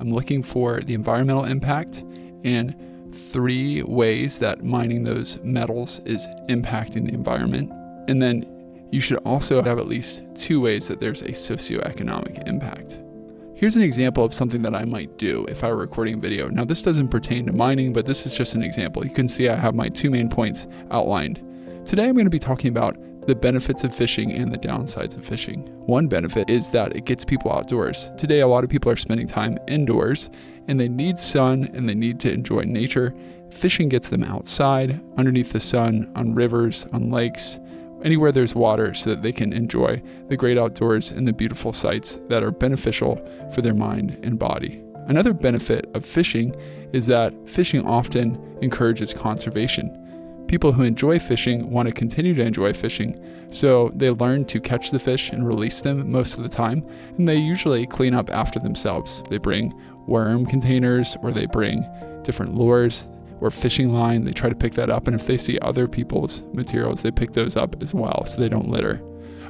I'm looking for the environmental impact and 3 ways that mining those metals is impacting the environment. And then you should also have at least 2 ways that there's a socioeconomic impact. Here's an example of something that I might do if I were recording a video. Now, this doesn't pertain to mining, but this is just an example. You can see I have my 2 main points outlined. Today, I'm going to be talking about the benefits of fishing and the downsides of fishing. One benefit is that it gets people outdoors. Today, a lot of people are spending time indoors, and they need sun and they need to enjoy nature. Fishing gets them outside, underneath the sun, on rivers, on lakes, anywhere there's water, so that they can enjoy the great outdoors and the beautiful sights that are beneficial for their mind and body. Another benefit of fishing is that fishing often encourages conservation. People who enjoy fishing want to continue to enjoy fishing, so they learn to catch the fish and release them most of the time, and they usually clean up after themselves. They bring worm containers, or they bring different lures or fishing line. They try to pick that up, and if they see other people's materials, they pick those up as well, so they don't litter.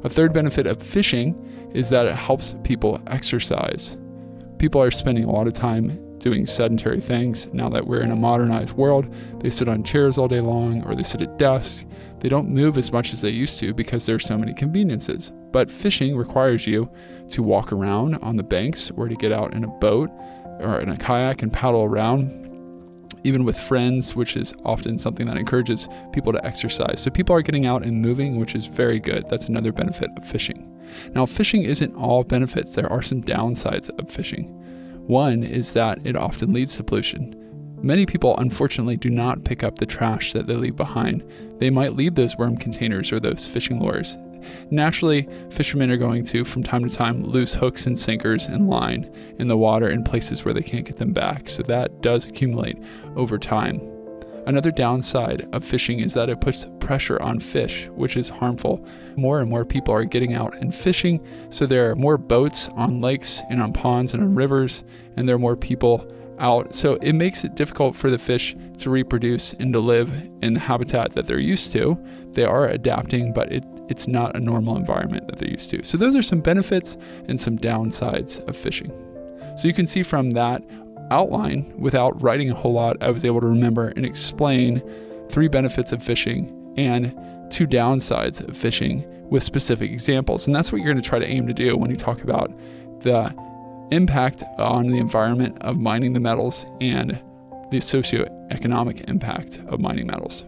A third benefit of fishing is that it helps people exercise. People are spending a lot of time doing sedentary things. Now that we're in a modernized world, they sit on chairs all day long, or they sit at desks. They don't move as much as they used to because there's so many conveniences. But fishing requires you to walk around on the banks, or to get out in a boat or in a kayak and paddle around, even with friends, which is often something that encourages people to exercise. So people are getting out and moving, which is very good. That's another benefit of fishing. Now, fishing isn't all benefits. There are some downsides of fishing. One is that it often leads to pollution. Many people, unfortunately, do not pick up the trash that they leave behind. They might leave those worm containers or those fishing lures. Naturally, fishermen are going to, from time to time, lose hooks and sinkers and line in the water in places where they can't get them back. So that does accumulate over time. Another downside of fishing is that it puts pressure on fish, which is harmful. More and more people are getting out and fishing, so there are more boats on lakes and on ponds and on rivers, and there are more people out. So it makes it difficult for the fish to reproduce and to live in the habitat that they're used to. They are adapting, but it's not a normal environment that they're used to. So those are some benefits and some downsides of fishing. So you can see from that outline, without writing a whole lot, I was able to remember and explain 3 benefits of fishing and 2 downsides of fishing with specific examples. And that's what you're going to try to aim to do when you talk about the impact on the environment of mining the metals and the socioeconomic impact of mining metals.